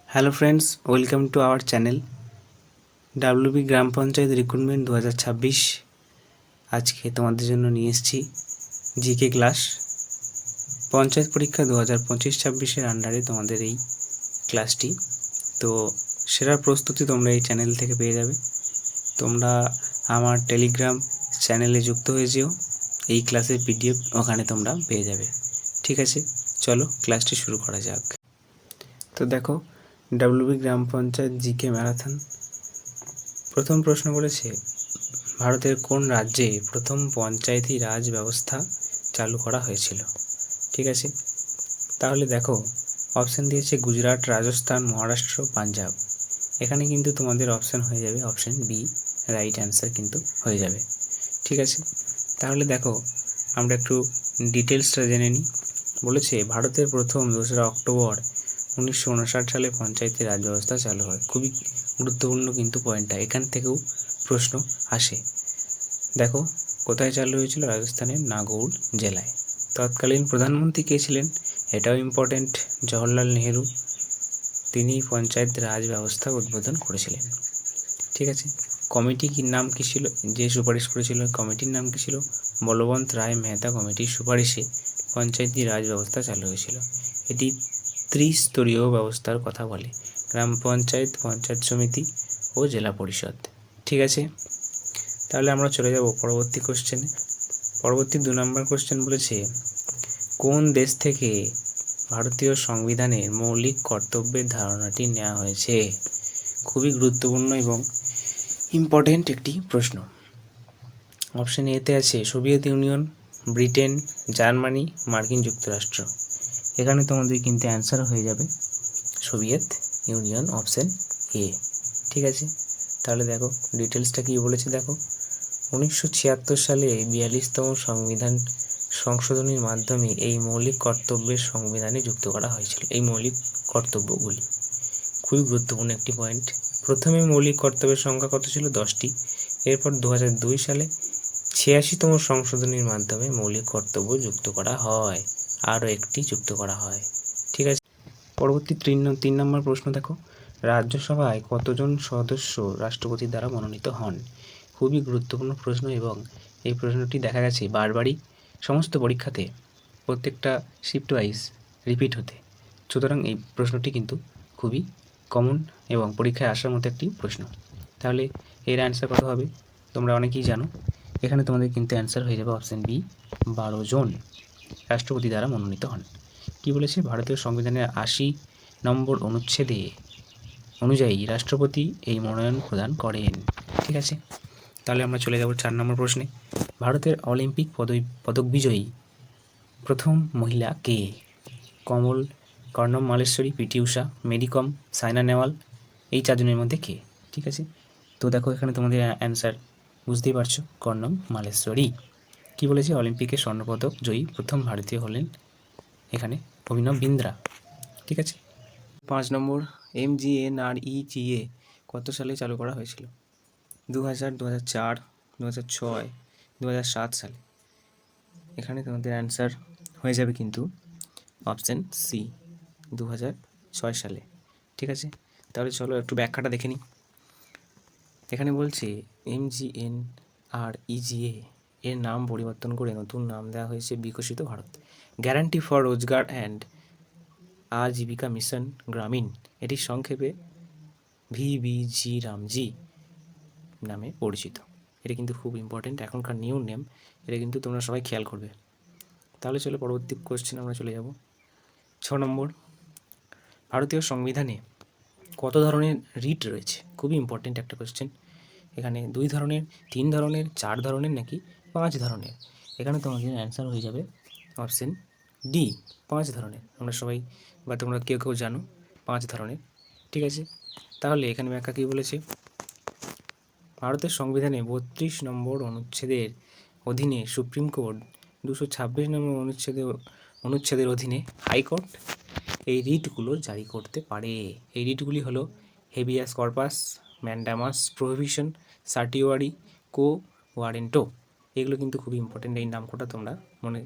Hello friends, welcome to our channel WB gram panchayat recruitment 2026। আজকে তোমাদের জন্য নিয়ে এসেছি জিকে ক্লাস। পঞ্চায়েত পরীক্ষা 2025-26-এর আন্ডারে তোমাদের এই ক্লাসটি। তো সেরা প্রস্তুতি তোমরা এই চ্যানেল থেকে পেয়ে যাবে। তোমরা আমার টেলিগ্রাম চ্যানেলে যুক্ত হয়ে যেও, এই ক্লাসের পিডিএফ ওখানে তোমরা পেয়ে যাবে। ঠিক আছে, চলো ক্লাসটি শুরু করা যাক। তো দেখো, ডাব্লিউবি গ্রাম পঞ্চায়েত জিকে ম্যারাথন। প্রথম প্রশ্ন বলেছে, ভারতের কোন রাজ্যে প্রথম পঞ্চায়েতি রাজ ব্যবস্থা চালু করা হয়েছিল? ঠিক আছে, তাহলে দেখো অপশান দিয়েছে গুজরাট, রাজস্থান, মহারাষ্ট্র, পাঞ্জাব। এখানে কিন্তু তোমাদের অপশান হয়ে যাবে অপশান বি, রাইট অ্যান্সার কিন্তু হয়ে যাবে। ঠিক আছে, তাহলে দেখো আমরা একটু ডিটেলসটা জেনে নিই। বলেছে ভারতের প্রথম 2রা অক্টোবর 1959 সালে পঞ্চায়েতি রাজ ব্যবস্থা চালু হয়। খুবই গুরুত্বপূর্ণ কিন্তু পয়েন্টটা, এখান থেকেও প্রশ্ন আসে। দেখো কোথায় চালু হয়েছিল? রাজস্থানের নাগৌর জেলায়। তৎকালীন প্রধানমন্ত্রী কে ছিলেন? এটাও ইম্পর্টেন্ট, জওহরলাল নেহেরু। তিনি পঞ্চায়েত রাজ ব্যবস্থা উদ্বোধন করেছিলেন। ঠিক আছে, কমিটি কি নাম কি ছিল? যে সুপারিশ করেছিল কমিটির নাম কি ছিল? বলবন্ত রায় মেহতা কমিটির সুপারিশে পঞ্চায়েতি রাজ ব্যবস্থা চালু হয়েছিল। এটি ত্রিস্তরীয় ব্যবস্থার কথা বলে, গ্রাম পঞ্চায়েত, পঞ্চায়েত সমিতি ও জেলা পরিষদ। ঠিক আছে, তাহলে আমরা চলে যাব পরবর্তী কোশ্চেনে। পরবর্তী 2 নম্বর কোশ্চেন বলেছে, কোন দেশ থেকে ভারতীয় সংবিধানের মৌলিক কর্তব্যের ধারণাটি নেওয়া হয়েছে? খুবই গুরুত্বপূর্ণ এবং ইম্পর্টেন্ট একটি প্রশ্ন। অপশন এতে আছে সোভিয়েত ইউনিয়ন, ব্রিটেন, জার্মানি, মার্কিন যুক্তরাষ্ট্র। এখানে তোমাদের কিন্তু অ্যান্সার হয়ে যাবে সোভিয়েত ইউনিয়ন, অপশন এ। ঠিক আছে, তাহলে দেখো ডিটেলসটা কী বলেছে। দেখো 1976 সালে 42তম সংবিধান সংশোধনীর মাধ্যমে এই মৌলিক কর্তব্যের সংবিধানে যুক্ত করা হয়েছিল। এই মৌলিক কর্তব্যগুলি খুবই গুরুত্বপূর্ণ একটি পয়েন্ট। প্রথমে মৌলিক কর্তব্যের সংখ্যা কত ছিল? 10টি। এরপর 2002 সালে 86তম সংশোধনীর মাধ্যমে মৌলিক কর্তব্য যুক্ত করা হয়, আরও একটি যুক্ত করা হয়। ঠিক আছে, পরবর্তী 3 নম্বর প্রশ্ন দেখো, রাজ্যসভায় কতজন সদস্য রাষ্ট্রপতির দ্বারা মনোনীত হন? খুবই গুরুত্বপূর্ণ প্রশ্ন এবং এই প্রশ্নটি দেখা গেছে বারবারই সমস্ত পরীক্ষাতে প্রত্যেকটা শিফট ওয়াইজ রিপিট হতে। সুতরাং এই প্রশ্নটি কিন্তু খুবই কমন এবং পরীক্ষায় আসার মতো একটি প্রশ্ন। তাহলে এর অ্যান্সার কত হবে? তোমরা অনেকেই জানো, এখানে তোমাদের কিন্তু অ্যান্সার হয়ে যাবে অপশান বি, 12 জন রাষ্ট্রপতি দ্বারা মনোনীত হন। কি বলেছে? ভারতীয় সংবিধানের 80 নম্বর অনুচ্ছেদে অনুযায়ী রাষ্ট্রপতি এই মনোনয়ন প্রদান করেন। ঠিক আছে, তাহলে আমরা চলে যাব 4 নম্বর প্রশ্নে। ভারতের অলিম্পিক পদক বিজয়ী প্রথম মহিলা কে? কর্ণম মালেশ্বরী, পিটি ঊষা, মেরি কম, সাইনা নেহওয়াল। এই 4 জনের মধ্যে কে? ঠিক আছে, তো দেখো এখানে তোমাদের অ্যান্সার বুঝতেই পারছো, কর্ণম মালেশ্বরী। কি বলেছে? অলিম্পিকে স্বর্ণপদক জয়ী প্রথম ভারতীয় হলেন এখানে অভিনব বিন্দ্রা। ঠিক আছে, 5 নম্বর, MGNREGA কত সালে চালু করা হয়েছিল? 2000, 2004, 2006, 2007 সালে। এখানে তোমাদের অ্যান্সার হয়ে যাবে কিন্তু অপশান সি, 2006 সালে। ঠিক আছে, তাহলে চলো একটু ব্যাখ্যাটা দেখে নিই। এখানে বলছে MGNREGA এর নাম পরিবর্তন করে নতুন নাম দেওয়া হয়েছে বিকশিত ভারত গ্যারান্টি ফর রোজগার অ্যান্ড আজীবিকা মিশন গ্রামীণ। এটি সংক্ষেপে VBG রামজি নামে পরিচিত। এটা কিন্তু খুব ইম্পর্টেন্ট, এখনকার নিউ নেম, এটা কিন্তু তোমরা সবাই খেয়াল করবে। তাহলে চলো পরবর্তী কোশ্চেন আমরা চলে যাব। 6 নম্বর, ভারতীয় সংবিধানে কত ধরনের রিট রয়েছে? খুবই ইম্পর্টেন্ট একটা কোশ্চেন। এখানে 2 ধরনের, 3 ধরনের, 4 ধরনের নাকি 5 ধরনের? এখানে তোমাদের অ্যান্সার হয়ে যাবে অপশান ডি, 5 ধরনের। আমরা সবাই বা তোমরা কেউ কেউ জানো 5 ধরনের। ঠিক আছে, তাহলে এখানে ব্যাখ্যা কী বলেছে? ভারতের সংবিধানে 32 নম্বর অনুচ্ছেদের অধীনে সুপ্রিম কোর্ট, 226 নম্বর অনুচ্ছেদের অধীনে হাইকোর্ট এই রিটগুলো জারি করতে পারে। এই রিটগুলি হলো হেবিয়াস কর্পাস, ম্যান্ডামাস, প্রোহিবিশন, সার্টিওয়ারি, কো ওয়ারেন্টো। এগুলো কিন্তু খুবই ইম্পর্টেন্ট, এই নাম কটা তোমরা মনে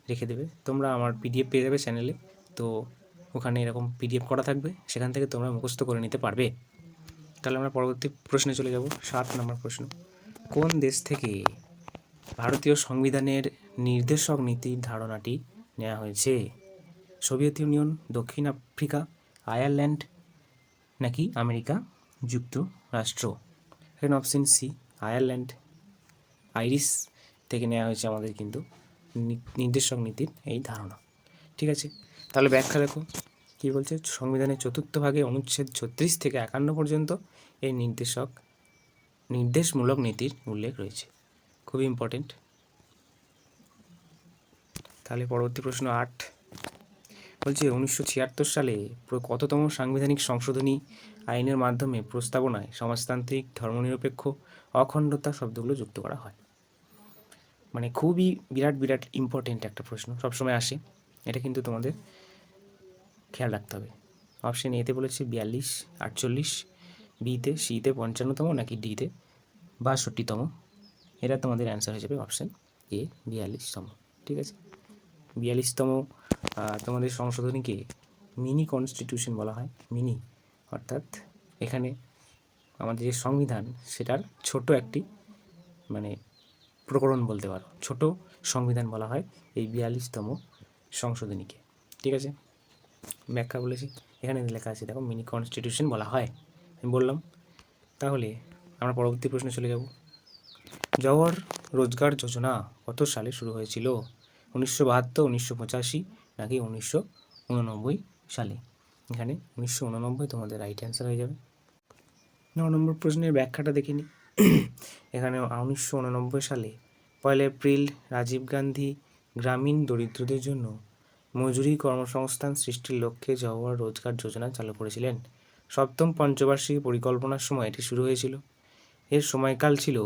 রেখে দেবে। তোমরা আমার PDF পেয়ে যাবে চ্যানেলে, তো ওখানে এরকম পিডিএফ করা থাকবে, সেখান থেকে তোমরা মুখস্থ করে নিতে পারবে। তাহলে আমরা পরবর্তী প্রশ্নে চলে যাব। 7 নম্বর প্রশ্ন, কোন দেশ থেকে ভারতীয় সংবিধানের নির্দেশক নীতির ধারণাটি নেওয়া হয়েছে? সোভিয়েত ইউনিয়ন, দক্ষিণ আফ্রিকা, আয়ারল্যান্ড নাকি আমেরিকা যুক্তরাষ্ট্র? এখানে অপশন সি আয়ারল্যান্ড, আইরিশ থেকে নেওয়া হয়েছে আমাদের কিন্তু নির্দেশক নীতির এই ধারণা। ঠিক আছে, তাহলে ব্যাখ্যা দেখো কী বলছে। সংবিধানের 4th ভাগে অনুচ্ছেদ 36 থেকে 51 পর্যন্ত এই নির্দেশমূলক নীতির উল্লেখ রয়েছে। খুবই ইম্পর্টেন্ট। তাহলে পরবর্তী প্রশ্ন 8 বলছে 1976 সালে কততম সাংবিধানিক সংশোধনী আইনের মাধ্যমে প্রস্তাবনায় সমাজতান্ত্রিক, ধর্মনিরপেক্ষ, অখণ্ডতা শব্দগুলো যুক্ত করা হয়? মানে খুবই বিরাট ইম্পর্টেন্ট একটা প্রশ্ন, সবসময় আসে, এটা কিন্তু তোমাদের খেয়াল রাখতে হবে। অপশন এতে বলেছে 42, 48, বিতে সিতে 55তম নাকি ডিতে 62তম? এটা তোমাদের অ্যান্সার হয়ে যাবে অপশন এ 42তম। ঠিক আছে, 42তম তোমাদের সংশোধনীকে মিনি কনস্টিটিউশন বলা হয়। মিনি অর্থাৎ এখানে আমাদের যে সংবিধান সেটার ছোট একটি মানে প্রকরণ বলতে পারো, ছোট সংবিধান বলা হয় এই 42তম সংশোধনীকে। ঠিক আছে, ব্যাখ্যা বলেছি, এখানে লেখা আছে দেখো মিনি কনস্টিটিউশন বলা হয়, আমি বললাম। তাহলে আমরা পরবর্তী প্রশ্নে চলে যাব। জওহর রোজগার যোজনা কত সালে শুরু হয়েছিল? 1972, 1985 নাকি 1989 সালে? এখানে 1989 তোমাদের রাইট অ্যান্সার হয়ে যাবে। 9 নম্বর প্রশ্নের ব্যাখ্যাটা দেখে নিই। এখানে 1989 সালে 1 এপ্রিল রাজীব গান্ধী গ্রামীণ দরিদ্রদের জন্য মজুরি কর্মসংস্থান সৃষ্টির লক্ষ্যে জওহর রোজগার যোজনা চালু করেছিলেন। 7ম পঞ্চবার্ষিকী পরিকল্পনার সময় এটি শুরু হয়েছিল। এর সময়কাল ছিল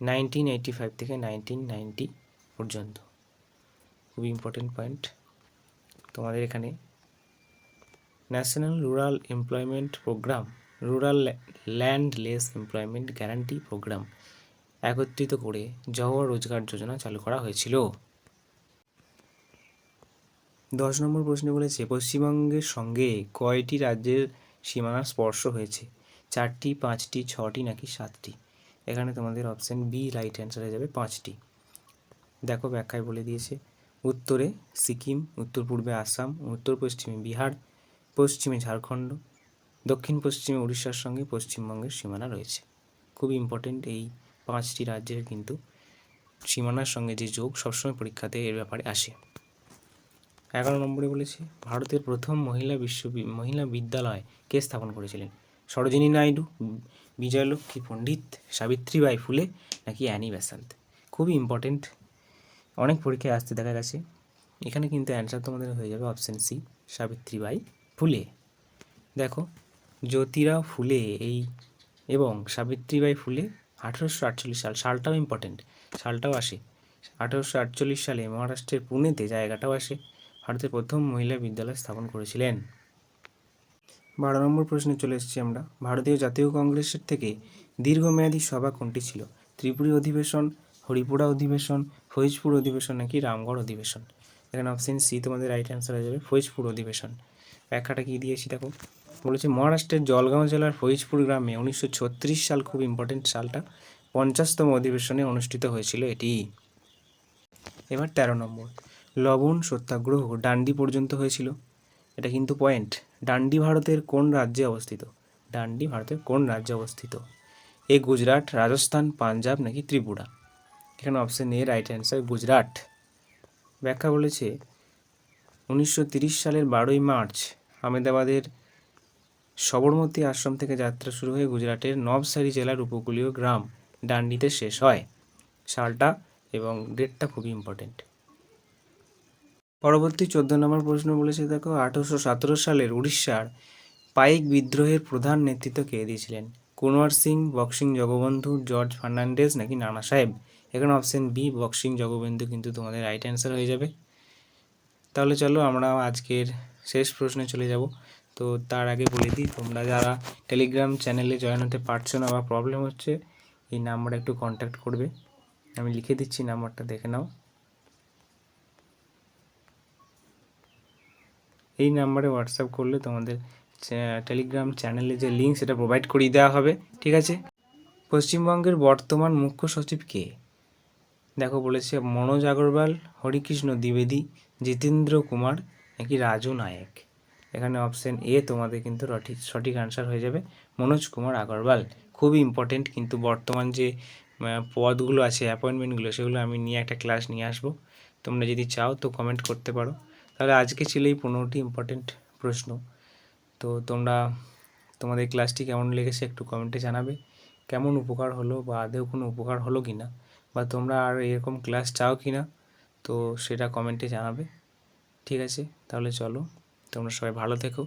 1985 থেকে 1990 পর্যন্ত। খুবই ইম্পর্টেন্ট পয়েন্ট তোমাদের এখানে। National rural employment programme, rural landless employment guarantee programme একত্রিত করে জওহর রোজগার যোজনা চালু করা হয়েছিল। 10 নম্বর প্রশ্নে বলেছে পশ্চিমবঙ্গের সঙ্গে কয়টি রাজ্যের সীমানা স্পর্শ হয়েছে? 4টি, 5টি, 6টি নাকি 7টি? এখানে তোমাদের অপশান বি রাইট অ্যান্সার হয়ে যাবে 5টি। দেখো ব্যাখ্যায় বলে দিয়েছে, উত্তরে সিকিম, উত্তর পূর্বে আসাম, উত্তর পশ্চিমে বিহার, পশ্চিমে ঝাড়খণ্ড, দক্ষিণ পশ্চিমে উড়িষ্যার সঙ্গে পশ্চিমবঙ্গের সীমানা রয়েছে। খুবই ইম্পর্টেন্ট এই 5টি রাজ্যের কিন্তু সীমানার সঙ্গে যে যোগ সবসময় পরীক্ষাতে এর ব্যাপারে আসে। 11 নম্বরে বলেছে ভারতের প্রথম মহিলা বিদ্যালয় কে স্থাপন করেছিলেন? সরোজিনী নাইডু, বিজয়লক্ষ্মী পণ্ডিত, সাবিত্রীবাই ফুলে নাকি অ্যানি বেসান্ত? খুবই ইম্পর্টেন্ট, অনেক পরীক্ষায় আসতে দেখা গেছে। এখানে কিন্তু অ্যান্সার তোমাদের হয়ে যাবে অপশান সি সাবিত্রীবাই ফুলে। দেখো জ্যোতিরাও ফুলে এবং সাবিত্রীবাই ফুলে 1848 সালটাও ইম্পর্টেন্ট, সালটাও আসে। 1848 সালে মহারাষ্ট্রের পুনেতে জায়গাটাও আসে, ভারতের প্রথম মহিলা বিদ্যালয় স্থাপন করেছিলেন। 12 নম্বর প্রশ্নে চলে এসেছি আমরা। ভারতীয় জাতীয় কংগ্রেসের থেকে দীর্ঘমেয়াদী সভা কোনটি ছিল? ত্রিপুরী অধিবেশন, হরিপুরা অধিবেশন, ফৈজপুর অধিবেশন নাকি রামগড় অধিবেশন? এখানে অপশন সি তোমাদের রাইট অ্যান্সার হয়ে যাবে ফৈজপুর অধিবেশন। ব্যাখ্যাটা কি দিয়েছি দেখো, বলেছে মহারাষ্ট্রের জলগাঁও জেলার ফৈজপুর গ্রামে 1936 সাল, খুব ইম্পর্টেন্ট সালটা, 50তম অধিবেশনে অনুষ্ঠিত হয়েছিল এটি। এবার 13 নম্বর, লবণ সত্যাগ্রহ ডান্ডি পর্যন্ত হয়েছিল। এটা কিন্তু পয়েন্ট, ডান্ডি ভারতের কোন রাজ্যে অবস্থিত? ডান্ডি ভারতের কোন রাজ্যে অবস্থিত? এ গুজরাট, রাজস্থান, পাঞ্জাব নাকি ত্রিপুরা? এখানে option A right answer Gujarat. ব্যাখ্যা বলেছে 1930 সালের 12ই মার্চ আহমেদাবাদের সবরমতী আশ্রম থেকে যাত্রা শুরু হয়ে গুজরাটের নবসারি জেলার উপকূলীয় গ্রাম ডান্ডিতে শেষ হয়। সালটা এবং ডেটটা খুবই ইম্পর্টেন্ট। পরবর্তী 14 নম্বর প্রশ্ন বলেছে দেখো 1817 সালের উড়িষ্যার পাইক বিদ্রোহের প্রধান নেতৃত্ব কে দিয়েছিলেন? কুনওয়ার সিং, বক্সিং জগবন্ধু, জর্জ ফার্নান্ডেজ নাকি নানা সাহেব? এখানে অপশন বি বক্সিং জগবন্ধু কিন্তু তোমাদের রাইট অ্যান্সার হয়ে যাবে। তাহলে চলো আমরা আজকের শেষ প্রশ্নে চলে যাব। তো তার আগে বলে দিই, তোমরা যারা টেলিগ্রাম চ্যানেলে জয়েন হতে পারছো না বা প্রবলেম হচ্ছে, এই নাম্বারে একটু কন্ট্যাক্ট করবে, আমি লিখে দিচ্ছি, নাম্বারটা দেখে নাও। এই নাম্বারে হোয়াটসঅ্যাপ করলে তোমাদের টেলিগ্রাম চ্যানেলে যে লিঙ্ক সেটা প্রোভাইড করিয়ে দেওয়া হবে, ঠিক আছে। পশ্চিমবঙ্গের বর্তমান মুখ্য সচিব কে? দেখো বলেছে মনোজ আগরওয়াল, হরিকৃষ্ণ দ্বিবেদী, জিতেন্দ্র কুমার নাকি রাজু নায়েক। এখানে অপশান এ তোমাদের কিন্তু সঠিক আনসার হয়ে যাবে, মনোজ কুমার আগরওয়াল। খুবই ইম্পর্টেন্ট, কিন্তু বর্তমান যে পদগুলো আছে, অ্যাপয়েন্টমেন্টগুলো, সেগুলো আমি নিয়ে একটা ক্লাস নিয়ে আসবো। তোমরা যদি চাও তো কমেন্ট করতে পারো। তাহলে আজকে ছিল এই 15টি ইম্পর্টেন্ট প্রশ্ন। তো তোমাদের ক্লাসটি কেমন লেগেছে একটু কমেন্টে জানাবে। কেমন উপকার হলো বা আদৌ কোনো উপকার হলো কি না, বা তোমরা আর এরকম ক্লাস চাও কি না, তো সেটা কমেন্টে জানাবে, ঠিক আছে। তাহলে চলো, তোমরা সবাই ভালো থেকো।